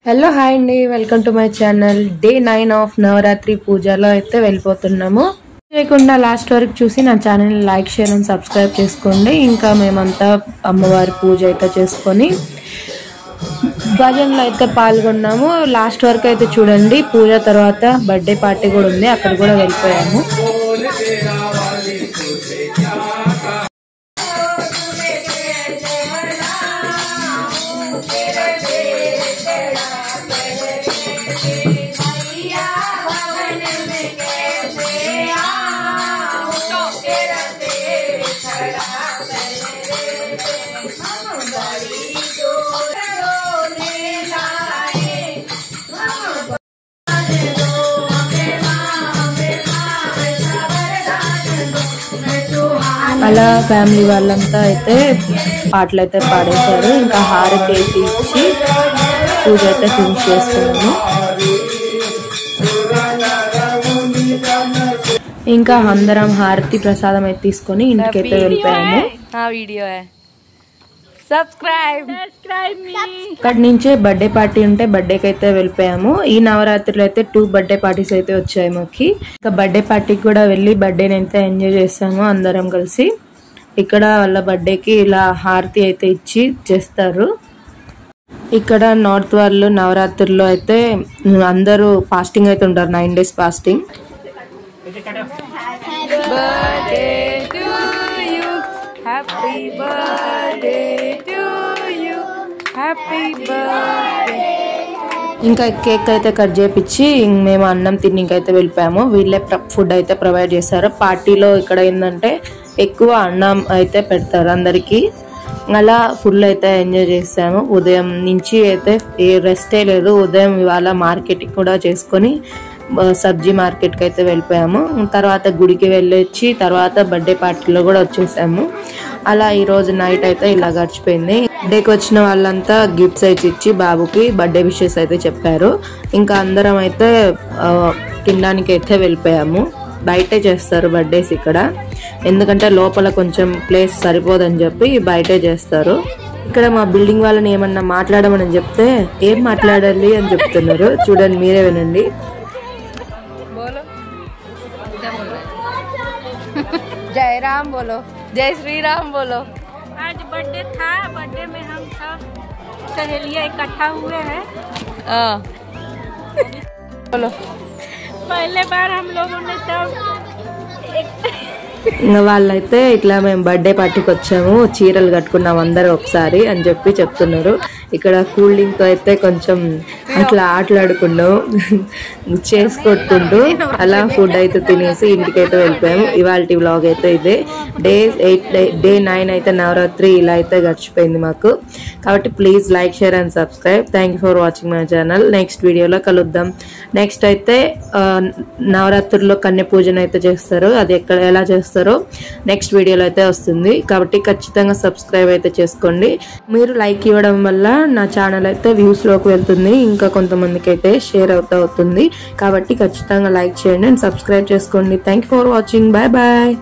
Hello hi అండి, welcome to my channel. Day 9 of Navratri పూజలో అయితే వెళ్ళిపోతున్నాము. చేయకుండా లాస్ట్ వరకు చూసి నా channel like, share and subscribe చేసుకోండి. ఇంకా మేమంతా అమ్మవారి పూజ అయితే చేసుకొని భజనలో అయితే పాల్గొన్నాము. లాస్ట్ వరకు అయితే చూడండి. పూజ తర్వాత బర్త్డే పార్టీ కూడా ఉంది, అక్కడ కూడా వెళ్ళిపోయాము. అలా ఫ్యామిలీ వాళ్ళంతా అయితే పాటలు అయితే పాడేశారు. ఇంకా హారతి అయితే ఇచ్చి పూజ అయితే ఫినిష్ చేసుకున్నాము. ఇంకా అందరం హారతి ప్రసాదం అయితే తీసుకొని ఇంటికైతే వెళ్ళిపోయాము. అక్కడి నుంచే బర్త్డే పార్టీ ఉంటే బర్త్డేకి అయితే వెళ్ళిపోయాము. ఈ నవరాత్రిలో అయితే 2 బర్త్డే పార్టీస్ అయితే వచ్చాయి మాకి. ఇంకా బర్త్డే పార్టీకి కూడా వెళ్ళి బర్త్డేని అయితే ఎంజాయ్ చేస్తాము అందరం కలిసి. ఇక్కడ వాళ్ళ బర్త్డేకి ఇలా హారతి అయితే ఇచ్చి చేస్తారు. ఇక్కడ నార్త్ వాళ్ళు నవరాత్రిలో అయితే అందరూ ఫాస్టింగ్ అయితే ఉంటారు, 9 days fasting. Happy birthday to you, happy birthday. ఇంకా కేక్ అయితే కట్ చేపించి మేము అన్నం తిన్నికైతే వెళ్ళిపోయాము. వీళ్ళే ఫుడ్ అయితే ప్రొవైడ్ చేశారు. పార్టీలో ఇక్కడ ఏంటంటే ఎక్కువ అన్నం అయితే పెడతారు అందరికి. అలా ఫుల్ అయితే ఎంజాయ్ చేసాము. ఉదయం నుంచి అయితే ఏ రెస్టే లేదు. ఉదయం ఇవాళ మార్కెటింగ్ కూడా చేసుకొని సబ్జీ మార్కెట్కి అయితే వెళ్ళిపోయాము. తర్వాత గుడికి వెళ్ళొచ్చి తర్వాత బర్త్డే పార్టీలో కూడా వచ్చేసాము. అలా ఈరోజు నైట్ అయితే ఇలా గడిచిపోయింది. బర్త్డేకి వచ్చిన వాళ్ళంతా గిఫ్ట్స్ అయితే ఇచ్చి బాబుకి బర్త్డే విషెస్ అయితే చెప్పారు. ఇంకా అందరం అయితే తినడానికి అయితే వెళ్ళిపోయాము. బయటే చేస్తారు బర్త్డేస్ ఇక్కడ, ఎందుకంటే లోపల కొంచెం ప్లేస్ సరిపోదని చెప్పి బయటే చేస్తారు. ఇక్కడ మా బిల్డింగ్ వాళ్ళని ఏమన్నా మాట్లాడమని చెప్తే ఏం మాట్లాడాలి అని చెప్తున్నారు. చూడండి, మీరే వినండి. जय राम बोलो, जय श्री राम बोलो। आज बर्थडे था, बर्थडे में हम सब सहेलियां इकट्ठा हुए हैं। बोलो। पहले बार हम लोगों ने सब వాళ్ళైతే ఇట్లా మేము బర్త్డే పార్టీకి వచ్చాము, చీరలు కట్టుకున్నాం అందరూ ఒకసారి అని చెప్పి చెప్తున్నారు. ఇక్కడ కూల్ డ్రింక్ తో అయితే కొంచెం అట్లా ఆటలాడుకున్నాం చేసుకొట్టుకుంటూ. అలా ఫుడ్ అయితే తినేసి ఇంటికైతే వెళ్ళిపోయాము. ఇవాళ వ్లాగ్ అయితే ఇదే. డే 9 అయితే నవరాత్రి ఇలా అయితే గడిచిపోయింది మాకు. కాబట్టి please like, share and subscribe. Thank you for watching my channel. Next వీడియోలో కలుద్దాం. నెక్స్ట్ అయితే నవరాత్రుల్లో కన్య పూజన అయితే చేస్తారు. అది ఎలా చేస్తారో నెక్స్ట్ వీడియోలో అయితే వస్తుంది. కాబట్టి ఖచ్చితంగా సబ్స్క్రైబ్ అయితే చేసుకోండి. మీరు లైక్ ఇవ్వడం వల్ల నా ఛానల్ అయితే వ్యూస్ లోకి వెళ్తుంది, ఇంకా కొంతమందికి అయితే షేర్ అవుతుంది. కాబట్టి ఖచ్చితంగా లైక్ చేయండి అండ్ సబ్స్క్రైబ్ చేసుకోండి. Thank you for watching. Bye bye.